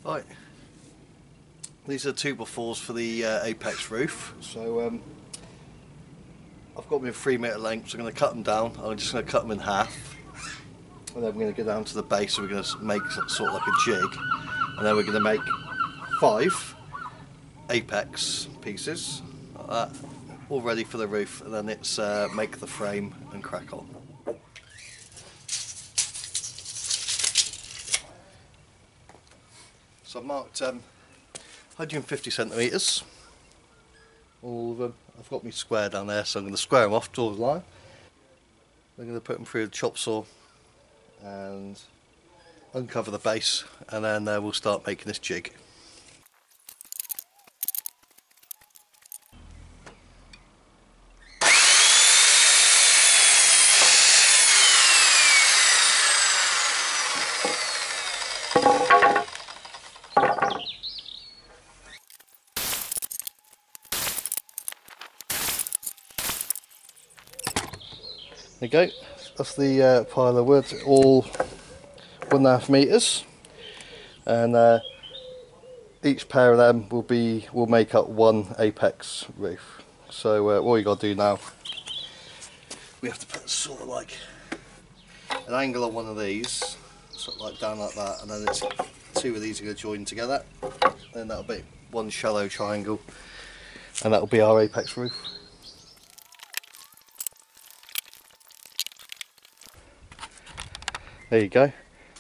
Right, these are 2x4s for the apex roof. So I've got them in 3 metre lengths. I'm going to cut them down. I'm just going to cut them in half, and then we're going to go down to the base. And we're going to make sort of like a jig, and then we're going to make 5 apex pieces like that, all ready for the roof. And then it's make the frame and crack on. So I've marked 150 centimetres, all of them. I've got my square down there, so I'm going to square them off, draw the line. I'm going to put them through the chop saw and uncover the base, and then we'll start making this jig. There you go, that's the pile of wood, all 1.5 metres, and each pair of them will make up one apex roof. So what you got to do now, we have to put sort of like an angle on one of these, sort of like down like that, and then it's 2 of these are going to join together, then that'll be one shallow triangle, and that'll be our apex roof. There you go.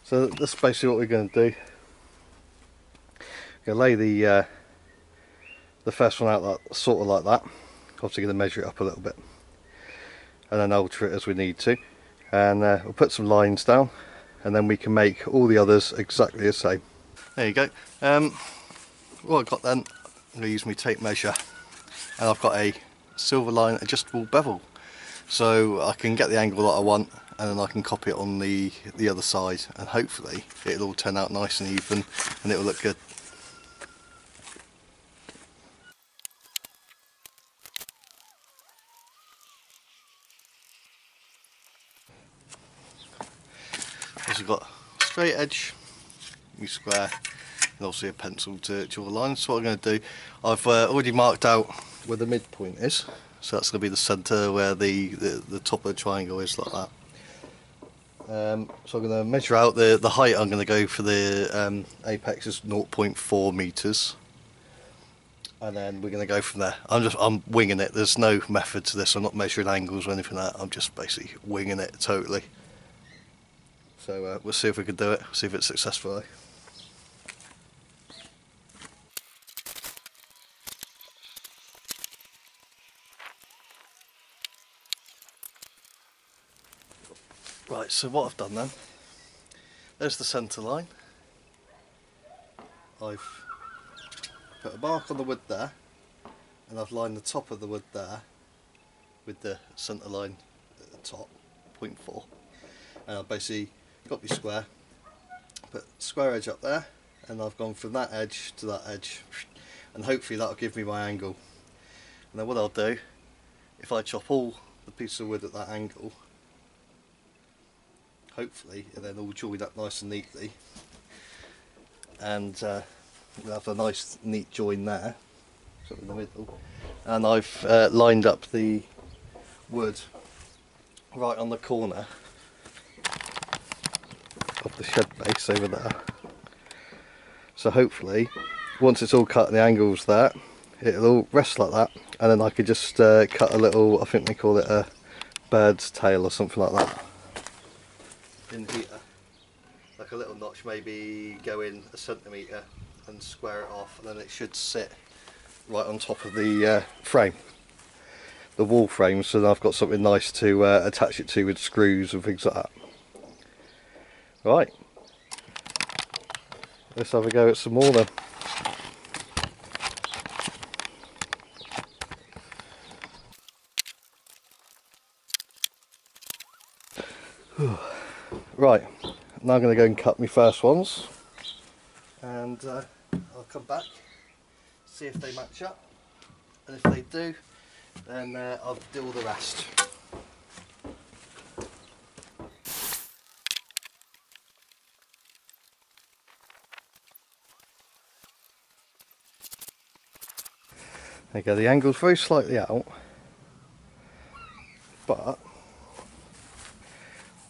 So that's basically what we're going to do. We're going to lay the first one out like, sort of like that. Obviously going to measure it up a little bit, and then alter it as we need to. And we'll put some lines down, and then we can make all the others exactly the same. There you go. What I've got then, I'm going to use my tape measure, and I've got a silver line adjustable bevel, so I can get the angle that I want, and then I can copy it on the other side, and hopefully it'll all turn out nice and even, and it'll look good. So we've got a straight edge, a square, and obviously a pencil to draw the lines. So what I'm going to do, I've already marked out where the midpoint is, so that's going to be the centre where the top of the triangle is, like that. So I'm going to measure out the height. I'm going to go for the apex is 0.4 metres, and then we're going to go from there. I'm winging it. There's no method to this. I'm not measuring angles or anything like that. I'm just basically winging it totally. So we'll see if we can do it. See if it's successful. Right, so what I've done then, there's the centre line. I've put a mark on the wood there, and I've lined the top of the wood there with the centre line at the top, 0.4. And I've basically got my square, put square edge up there, and I've gone from that edge to that edge, and hopefully that'll give me my angle. And then what I'll do, if I chop all the pieces of wood at that angle, hopefully it then all join up nice and neatly, and we'll have a nice neat join there, sort of in the middle. And I've lined up the wood right on the corner of the shed base over there, so hopefully once it's all cut and the angles there, it'll all rest like that, and then I could just cut a little, I think they call it a bird's tail or something like that in here, like a little notch, maybe go in 1 centimetre and square it off, and then it should sit right on top of the frame, the wall frame, so then I've got something nice to attach it to with screws and things like that. Right, let's have a go at some more then. Right, now I'm going to go and cut my first ones, and I'll come back, see if they match up, and if they do, then I'll do all the rest. There you go, the angle's very slightly out, but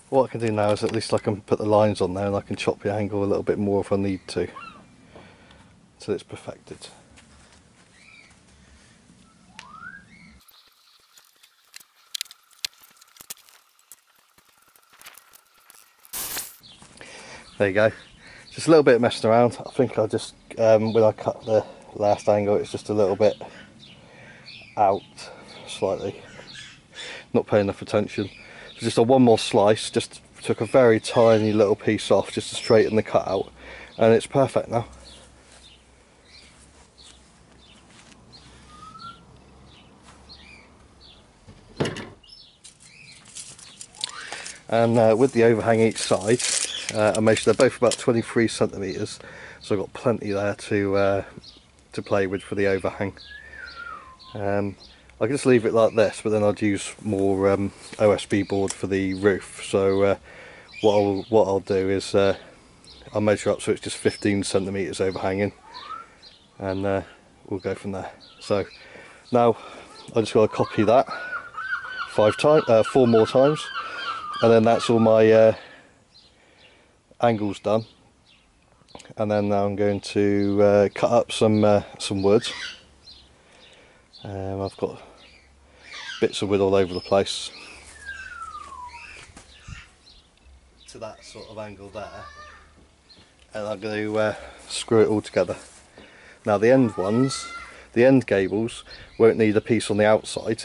what I can do now is at least I can put the lines on there and I can chop the angle a little bit more if I need to, until it's perfected. There you go, just a little bit of messing around. I think I just, when I cut the last angle, it's just a little bit out slightly, not paying enough attention. So just on one more slice, just took a very tiny little piece off just to straighten the cut out, and it's perfect now. And with the overhang each side, I measured they're both about 23 centimetres, so I've got plenty there to play with for the overhang. I can just leave it like this, but then I'd use more OSB board for the roof. So what I'll do is I'll measure up so it's just 15 centimetres overhanging, and we'll go from there. So now I just got to copy that 4 more times, and then that's all my angles done. And then now I'm going to cut up some wood. I've got bits of wood all over the place to that sort of angle there, and I'm going to screw it all together. Now the end gables won't need a piece on the outside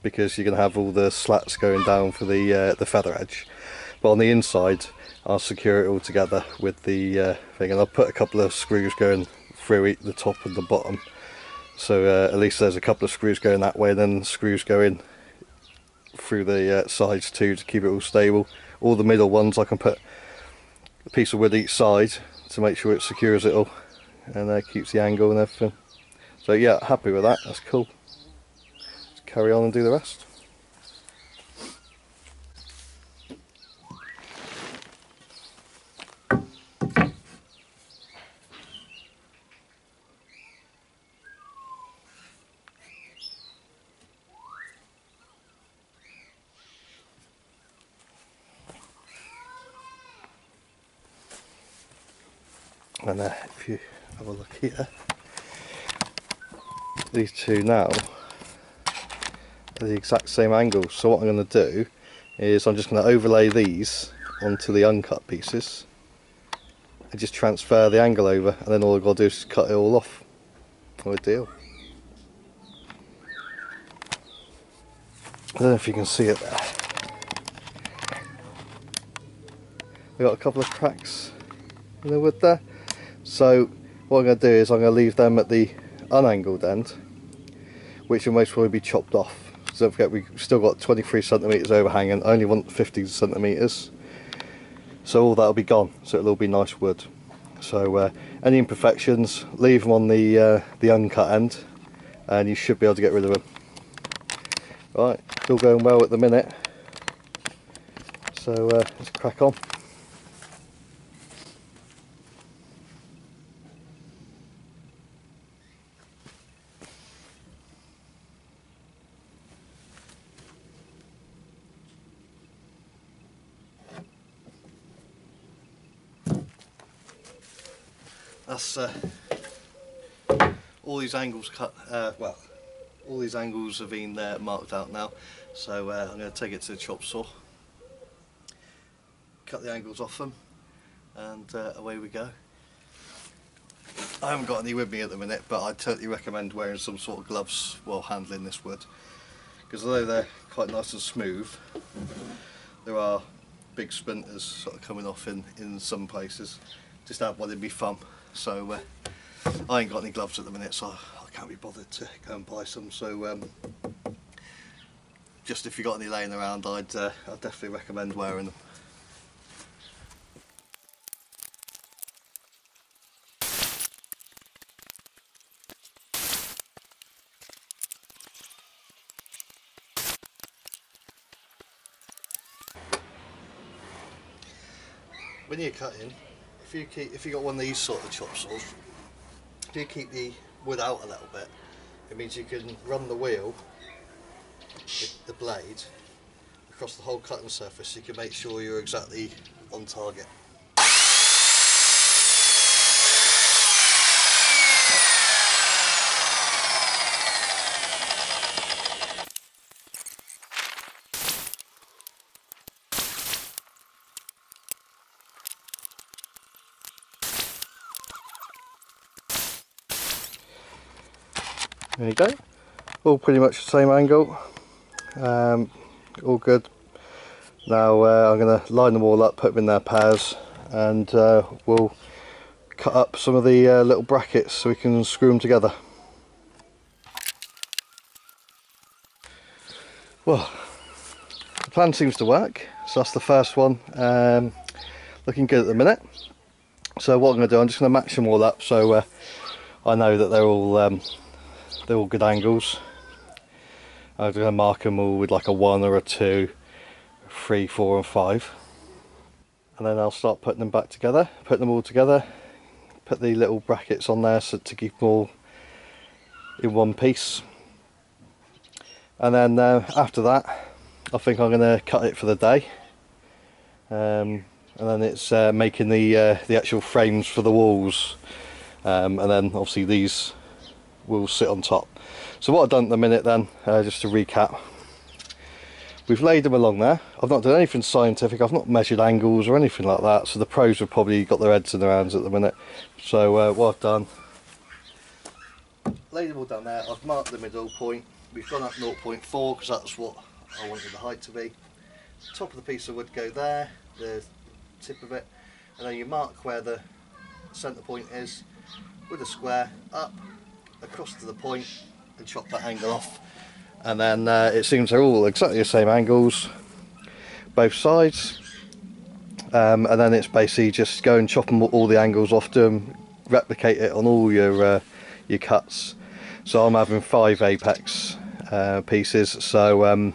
because you're going to have all the slats going down for the feather edge, but on the inside I'll secure it all together with the thing, and I'll put a couple of screws going through the top and the bottom. So at least there's a couple of screws going that way, and then screws going through the sides too to keep it all stable. All the middle ones I can put a piece of wood each side to make sure it secures it all and keeps the angle and everything. So yeah, happy with that, that's cool. Let's carry on and do the rest. And if you have a look here, these two now are the exact same angles. So what I'm going to do is I'm just going to overlay these onto the uncut pieces and just transfer the angle over, and then all I've got to do is cut it all off. What a deal. I don't know if you can see it there. We've got a couple of cracks in the wood there. So what I'm going to do is I'm going to leave them at the unangled end, which will most probably be chopped off. So don't forget, we've still got 23 centimetres overhanging. I only want 15 centimetres, so all that will be gone, so it'll all be nice wood. So any imperfections, leave them on the uncut end, and you should be able to get rid of them. Right, it's all going well at the minute, so let's crack on. That's all these angles cut, well, all these angles have been marked out now, so I'm going to take it to the chop saw, cut the angles off them, and away we go. I haven't got any with me at the minute, but I totally recommend wearing some sort of gloves while handling this wood, because although they're quite nice and smooth, there are big splinters sort of coming off in some places. Just have one in my thumb. So I ain't got any gloves at the minute, so I can't be bothered to go and buy some. So just if you got any laying around, I'd definitely recommend wearing them. When you're cutting, if you got one of these sort of chop saws, do keep the wood out a little bit. it means you can run the wheel, the blade, across the whole cutting surface, so you can make sure you're exactly on target. There you go, all pretty much the same angle, all good. Now I'm going to line them all up, put them in their pairs, and we'll cut up some of the little brackets so we can screw them together. Well, the plan seems to work, so that's the first one, looking good at the minute. So what I'm going to do, I'm just going to match them all up so I know that they're all good angles. I'm going to mark them all with like a 1 or a 2, 3, 4 and 5, and then I'll start putting them back together, put them all together, put the little brackets on there so to keep them all in one piece. And then after that I think I'm going to cut it for the day, and then it's making the actual frames for the walls, and then obviously these will sit on top. So what I've done at the minute then, just to recap, we've laid them along there. I've not done anything scientific, I've not measured angles or anything like that, so the pros have probably got their heads in their hands at the minute. So what I've done, laid them all down there, I've marked the middle point, we've gone up 0.4 because that's what I wanted the height to be. Top of the piece of wood go there, the tip of it, and then you mark where the centre point is with a square, up, across to the point, and chop that angle off. And then it seems they're all exactly the same angles, both sides, and then it's basically just go and chop them all the angles off, do them, replicate it on all your cuts. So I'm having 5 apex pieces, so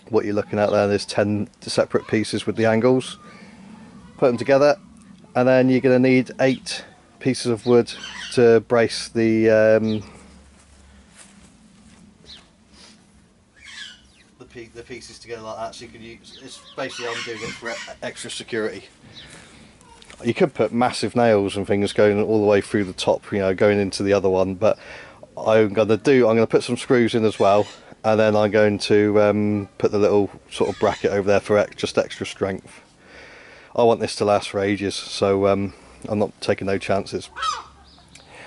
what you're looking at there is 10 separate pieces with the angles. Put them together, and then you're going to need 8 pieces of wood to brace the pieces together like that, so you can use, it's basically, I'm doing it for extra security. You could put massive nails and things going all the way through the top, you know, going into the other one, but I'm going to put some screws in as well, and then I'm going to put the little sort of bracket over there for just extra strength. I want this to last for ages, so I'm not taking no chances.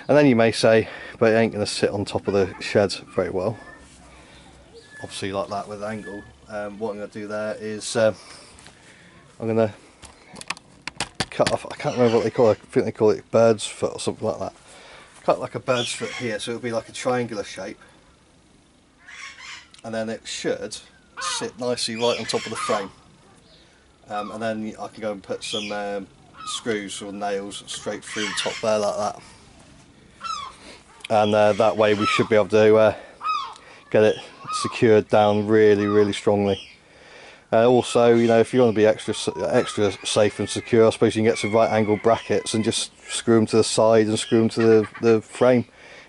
And then you may say, but it ain't going to sit on top of the shed very well. Obviously like that with angle. What I'm going to do there is I'm going to cut off, I can't remember what they call it, I think they call it bird's foot or something like that. Cut like a bird's foot here, so it'll be like a triangular shape, and then it should sit nicely right on top of the frame, and then I can go and put some screws or nails straight through the top there like that, and that way we should be able to get it secured down really strongly. Also, you know, if you want to be extra safe and secure, I suppose you can get some right angle brackets and just screw them to the side and screw them to the frame.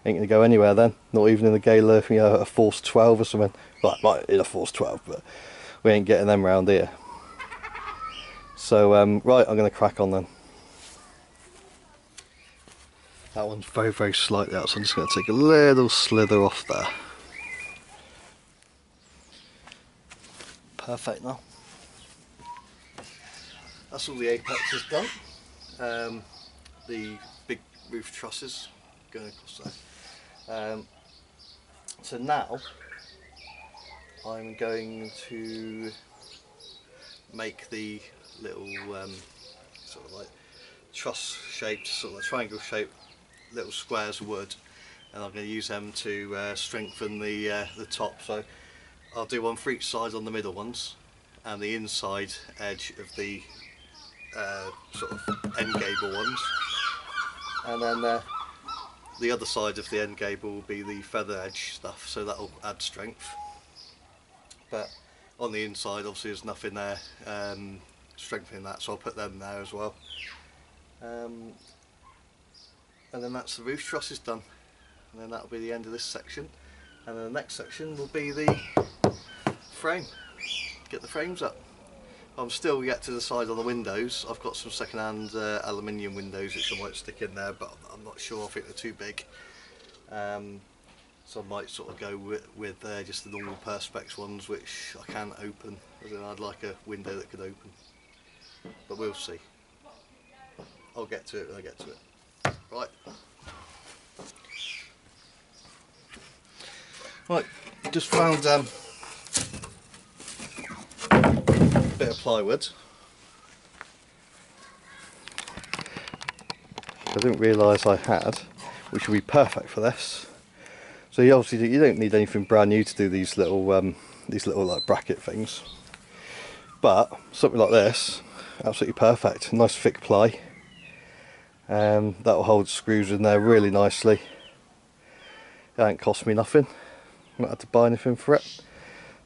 Ain't going to go anywhere then, not even in a gala, you know, a force 12 or something. Well, might in a force 12, but we ain't getting them round here. So right, I'm going to crack on then. That one's very slightly out, so I'm just going to take a little slither off there. Perfect now. That's all the apex is done. The big roof trusses going across there. So now I'm going to make the little sort of like truss shaped, sort of like triangle shaped little squares of wood, and I'm going to use them to strengthen the top. So I'll do one for each side on the middle ones, and the inside edge of the sort of end gable ones, and then the other side of the end gable will be the feather edge stuff, so that will add strength. But on the inside obviously there's nothing there strengthening that, so I'll put them there as well. And then that's the roof trusses done. and then that'll be the end of this section, and then the next section will be the frame. Get the frames up. I'm still yet to decide on the windows. I've got some second-hand aluminium windows which I might stick in there, but I'm not sure. I think they're too big, so I might sort of go with just the normal perspex ones which I can open, as in I'd like a window that could open, but we'll see. I'll get to it when I get to it. Right. Right, just found a bit of plywood. I didn't realise I had, which would be perfect for this. So you obviously don't need anything brand new to do these little like bracket things, but something like this, absolutely perfect. Nice thick ply. That will hold screws in there really nicely. It ain't cost me nothing. Not had to buy anything for it.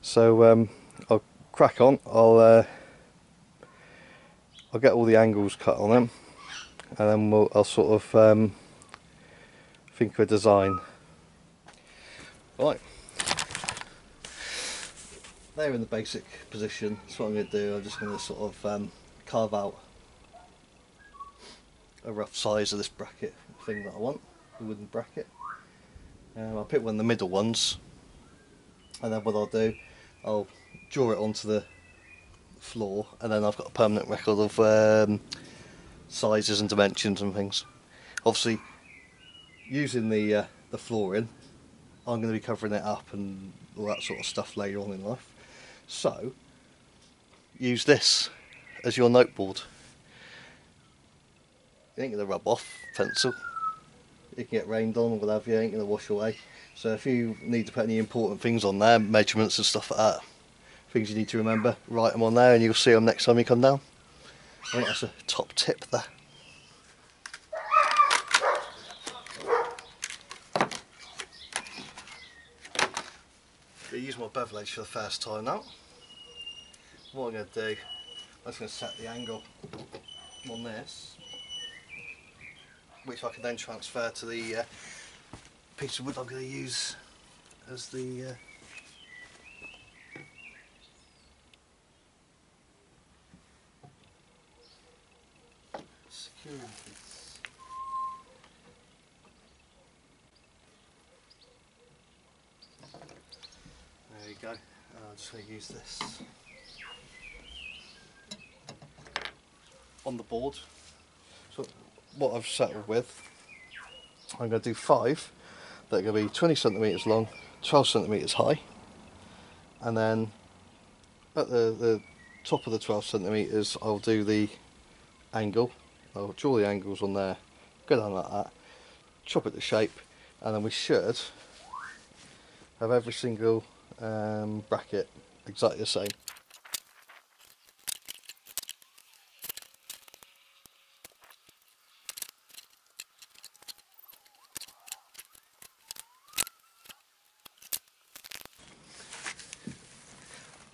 So I'll crack on. I'll get all the angles cut on them, and then I'll sort of think of a design. Right. They're in the basic position. That's what I'm going to do. I'm just going to sort of carve out a rough size of this bracket thing that I want, the wooden bracket. I'll pick one of the middle ones, and then what I'll do, I'll draw it onto the floor, and then I've got a permanent record of sizes and dimensions and things. Obviously, using the flooring, I'm going to be covering it up and all that sort of stuff later on in life. So, use this as your noteboard. It ain't going to rub off, pencil. It can get rained on or whatever, it ain't going to wash away. So if you need to put any important things on there, measurements and stuff like that, things you need to remember, write them on there and you'll see them next time you come down. I think that's a top tip there. I'm going to use my bevel edge for the first time now. What I'm going to do, I'm just going to set the angle on this, which I can then transfer to the piece of wood I'm going to use as the securing piece. There you go. I'm just going to use this on the board. So what I've settled with, I'm going to do 5 that are going to be 20 centimetres long, 12 centimetres high, and then at the top of the 12 centimetres I'll do the angle. I'll draw the angles on there, go down like that, chop it to shape, and then we should have every single bracket exactly the same.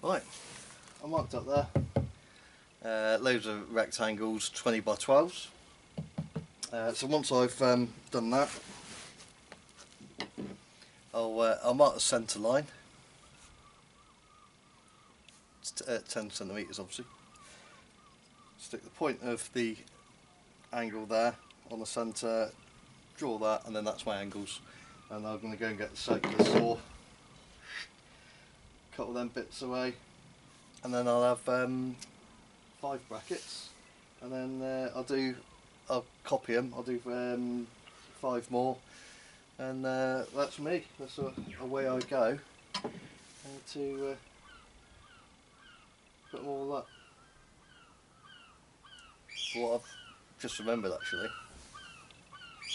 Right, I marked up there, loads of rectangles, 20 by 12s. So once I've done that, I'll mark the centre line, it's 10 centimetres obviously. Stick the point of the angle there on the centre, draw that, and then that's my angles. And I'm going to go and get the circular saw, cut all them bits away, and then I'll have 5 brackets, and then I'll copy them, I'll do 5 more, and that's me. That's away I go to put them all up. What I've just remembered actually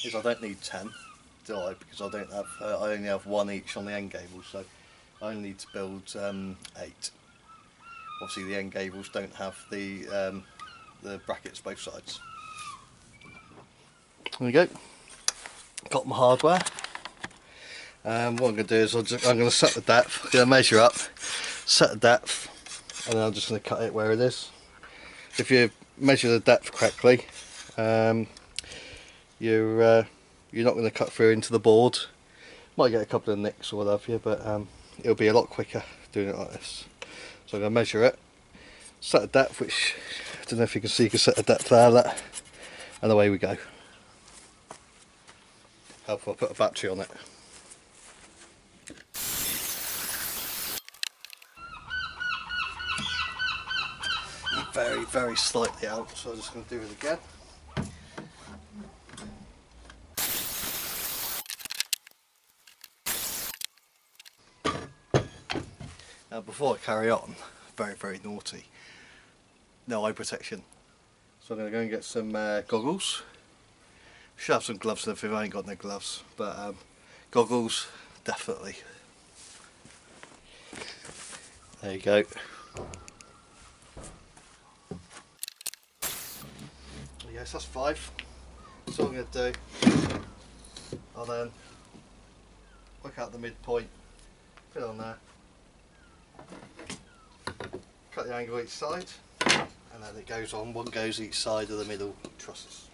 is I don't need 10, do I? Because I don't have I only have 1 each on the end gable, so I only need to build 8. Obviously the end gables don't have the brackets both sides. There we go. Got my hardware. What I'm going to do is I'm going to set the depth. I'm going to measure up, set the depth, and then I'm just going to cut it where it is. If you measure the depth correctly, you're not going to cut through into the board, Might get a couple of nicks or whatever, but it'll be a lot quicker doing it like this. So I'm going to measure it, set a depth, which I don't know if you can see, you can set a depth there, that, and away we go. Helpful, I'll put a battery on it. Very, very slightly out, so I'm just going to do it again. Now before I carry on, very, very naughty, no eye protection. So I'm going to go and get some goggles. Should have some gloves if I ain't got no gloves, but goggles, definitely. There you go. Yes, that's 5. So what I'm going to do, I'll then work out the midpoint, put it on there, cut the angle each side, and then it goes on, one goes each side of the middle trusses.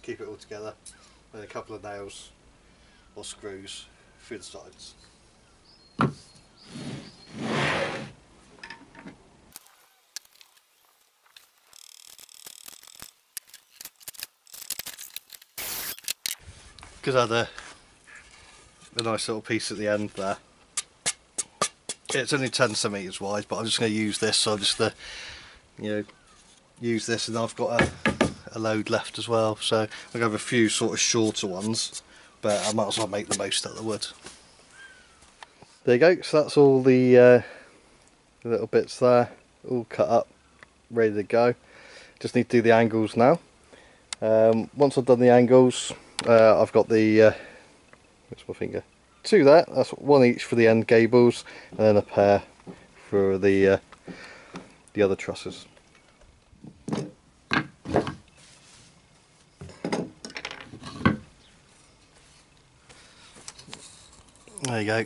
Keep it all together with a couple of nails or screws through the sides. Because I had a nice little piece at the end there. It's only 10 centimetres wide, but I'm just going to use this. So I'm just going to, use this, and I've got a load left as well. So I'm going to have a few sort of shorter ones, but I might as well make the most out of the wood. There you go. So that's all the little bits there, all cut up, ready to go. Just need to do the angles now. Once I've done the angles, I've got the where's my finger? 2 there. That's 1 each for the end gables, and then a pair for the other trusses. There you go.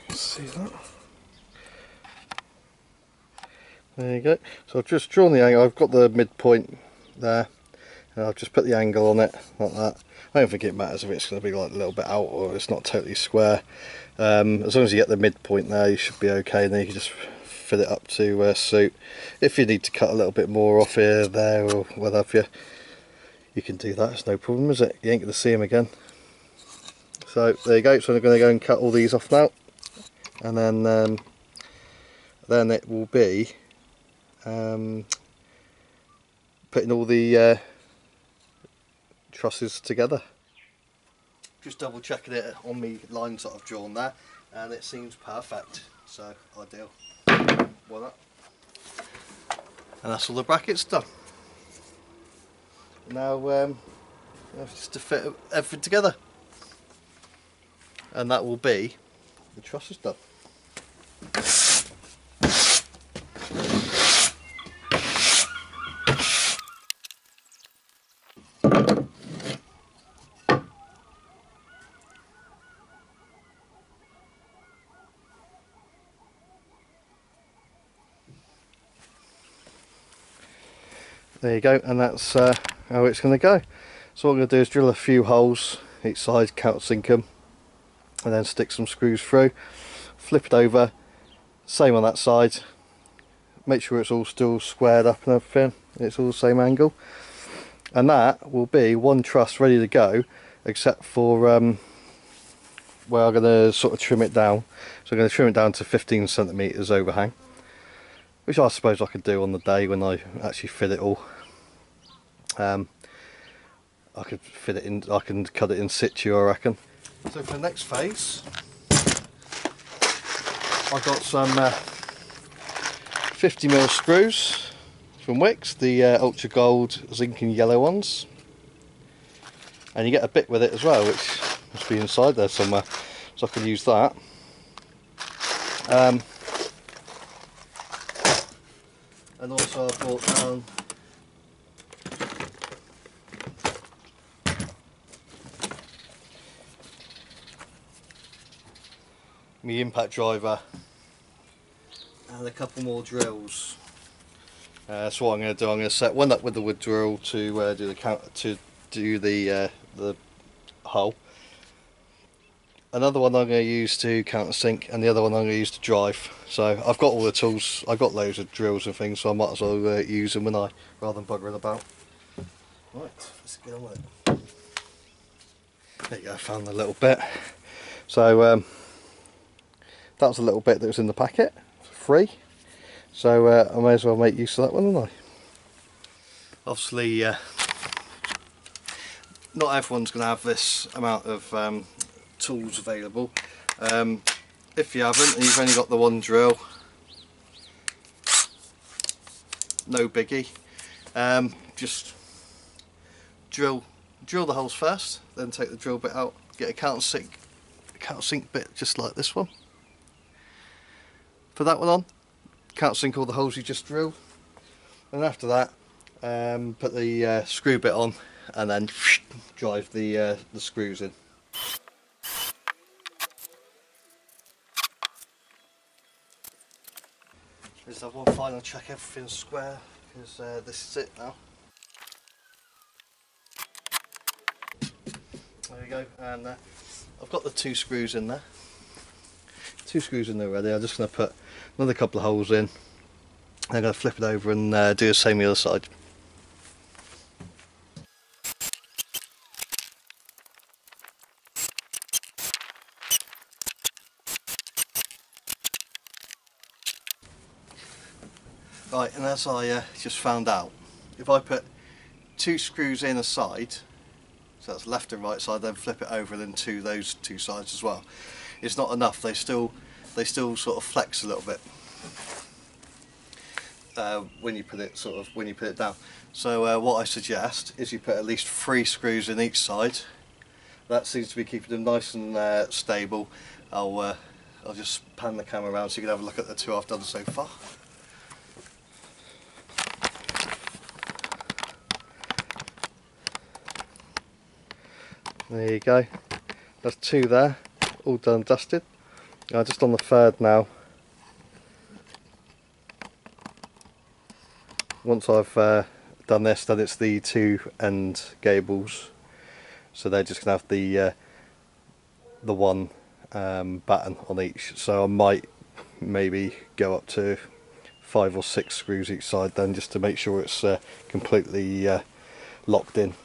See that? There you go. So I've just drawn the angle. I've got the midpoint there, and I've just put the angle on it like that. I don't think it matters if it's going to be like a little bit out or it's not totally square. As long as you get the midpoint there, you should be okay, and then you can just fit it up to suit. If you need to cut a little bit more off here, there, or whatever, you can do that. It's no problem, is it? You ain't going to see them again. So there you go. So I'm going to go and cut all these off now, and then it will be putting all the trusses together. Just double checking it on the lines that I've drawn there, and it seems perfect, so ideal. Voila. And that's all the brackets done. Now just to fit everything together, and that will be the trusses done. There you go, and that's how it's going to go. So what I'm going to do is drill a few holes each side, countersink them, and then stick some screws through, flip it over, same on that side, make sure it's all still squared up and everything, it's all the same angle, and that will be one truss ready to go, except for where I'm going to sort of trim it down. So I'm going to trim it down to 15 centimetres overhang, which I suppose I could do on the day when I actually fit it all. I could fit it in, I can cut it in situ, I reckon. So for the next phase, I've got some 50mm screws from Wickes, the Ultra Gold zinc and yellow ones, and you get a bit with it as well, which must be inside there somewhere, so I can use that. And also I brought down my impact driver and a couple more drills. So what I'm going to do, I'm going to set one up with the wood drill to do the hole, another one I'm going to use to countersink, and the other one I'm going to use to drive. So I've got all the tools, I've got loads of drills and things, so I might as well use them when rather than buggering about. Right, let's get on with it. There you go, I found a little bit. So that was a little bit that was in the packet for free. So I may as well make use of that one, haven't I? Obviously, not everyone's going to have this amount of tools available. If you haven't and you've only got the one drill, no biggie. Just drill the holes first, then take the drill bit out, get a countersink bit just like this one. Put that one on, countersink all the holes you just drilled, and after that put the screw bit on and then drive the screws in. Just have one final check everything's square, because this is it now. There we go, and I've got the 2 screws in there. 2 screws in there ready. I'm just going to put another couple of holes in. I'm going to flip it over and do the same the other side. Right, and as I just found out, if I put 2 screws in a side, so that's left and right side, then flip it over and then those two sides as well, it's not enough. They still sort of flex a little bit when you put it down. So what I suggest is you put at least 3 screws in each side. That seems to be keeping them nice and stable. I'll just pan the camera around so you can have a look at the 2 I've done so far. There you go, that's 2 there, all done and dusted. Just on the 3rd now. Once I've done this, then it's the 2 end gables, so they're just going to have the one batten on each. So I might maybe go up to 5 or 6 screws each side then, just to make sure it's completely locked in.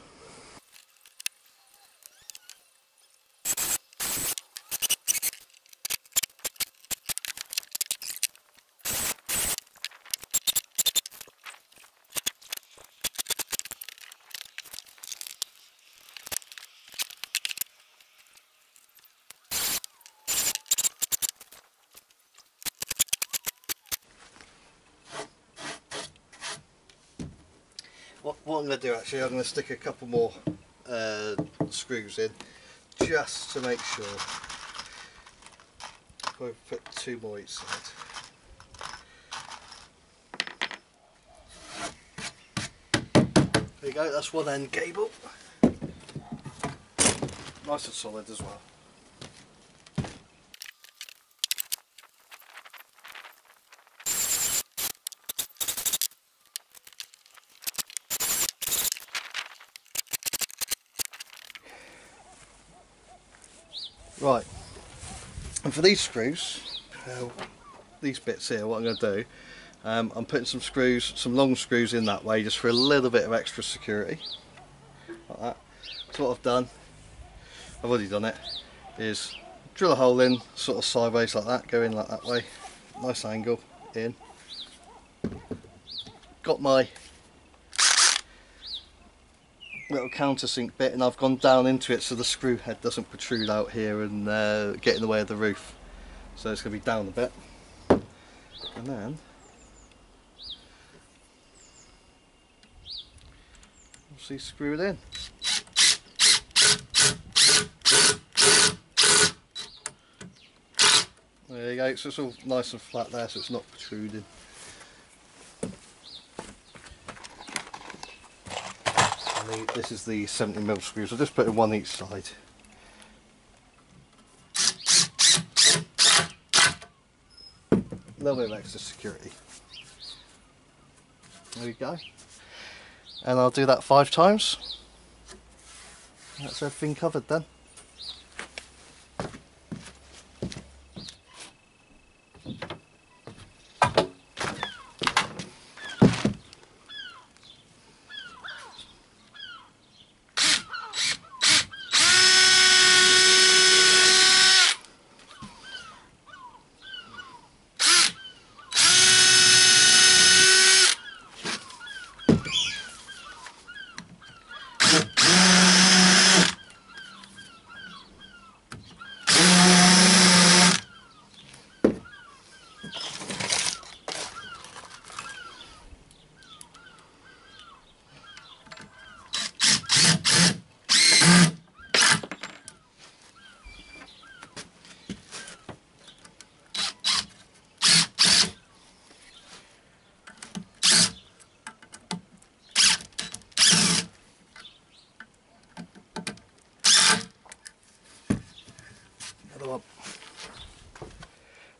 What I'm going to do actually, I'm going to stick a couple more screws in just to make sure. I'll put 2 more each side. There you go, that's one end gable. Nice and solid as well. Right, and for these screws, these bits here, what I'm going to do, I'm putting some long screws in that way, just for a little bit of extra security, like that. So what I've done, I've already done it, is drill a hole in, sort of sideways like that, go in like that way, nice angle, in. Got my little countersink bit, and I've gone down into it so the screw head doesn't protrude out here and get in the way of the roof. So it's going to be down a bit, and then obviously screw it in. There you go, so it's all nice and flat there, so it's not protruding. This is the 70mm screws, I'll just put in 1 each side. A little bit of extra security. There we go. And I'll do that 5 times. That's everything covered then.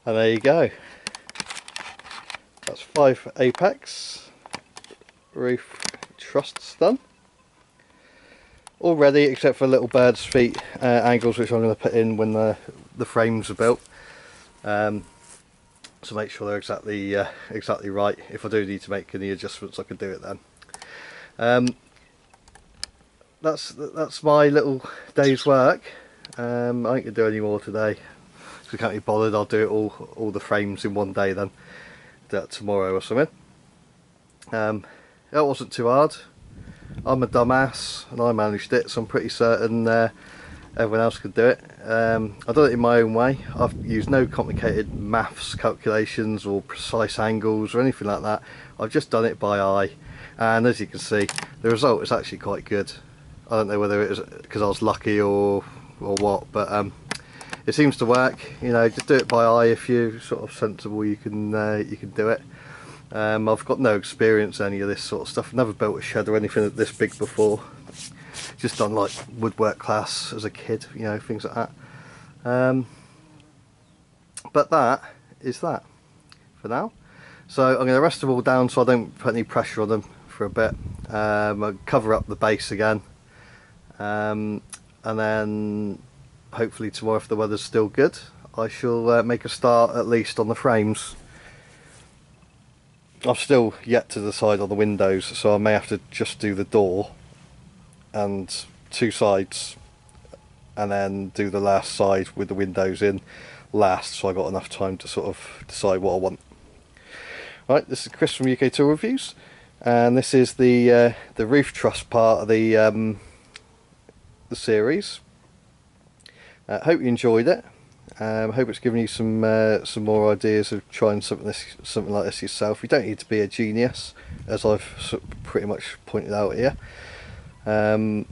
And there you go. That's 5 apex roof trusses done. All ready except for little bird's feet angles, which I'm going to put in when the frames are built. So make sure they're exactly right. If I do need to make any adjustments, I can do it then. That's my little day's work. I ain't gonna do any more today because I can't be bothered. I'll do it all the frames in one day then. Do that tomorrow or something. It wasn't too hard. I'm a dumbass and I managed it, so I'm pretty certain everyone else could do it. I've done it in my own way. I've used no complicated maths calculations or precise angles or anything like that. I've just done it by eye, and as you can see, the result is actually quite good. I don't know whether it was because I was lucky or what, but it seems to work. You know, just do it by eye. If you're sort of sensible, you can do it. I've got no experience in any of this sort of stuff. I've never built a shed or anything this big before. Just done like woodwork class as a kid, you know, things like that. But that is that for now. So I'm going to rest them all down so I don't put any pressure on them for a bit. I'll cover up the base again, and then hopefully tomorrow, if the weather's still good, I shall make a start at least on the frames. I've still yet to decide on the windows, so I may have to just do the door and 2 sides, and then do the last side with the windows in last, so I got enough time to sort of decide what I want. Right, this is Chris from UK Tool Reviews, and this is the roof truss part of the series. Hope you enjoyed it. Hope it's given you some more ideas of trying something like this yourself. You don't need to be a genius, as I've pretty much pointed out here. You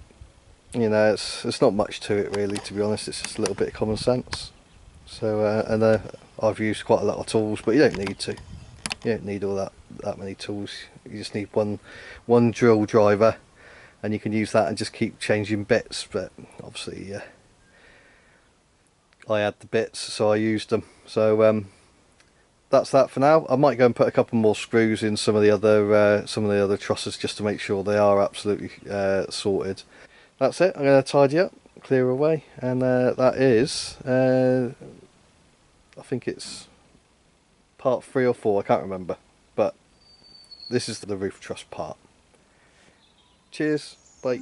know, it's not much to it really, to be honest. It's just a little bit of common sense. So and I've used quite a lot of tools, but you don't need to. You don't need all that many tools. You just need one drill driver, and you can use that and just keep changing bits. But obviously, I had the bits, so I used them. So that's that for now. I might go and put a couple more screws in some of the other trusses just to make sure they are absolutely sorted. That's it. I'm going to tidy up, clear away, and that is I think it's part 3 or 4, I can't remember, but this is the roof truss part. Cheers, bye.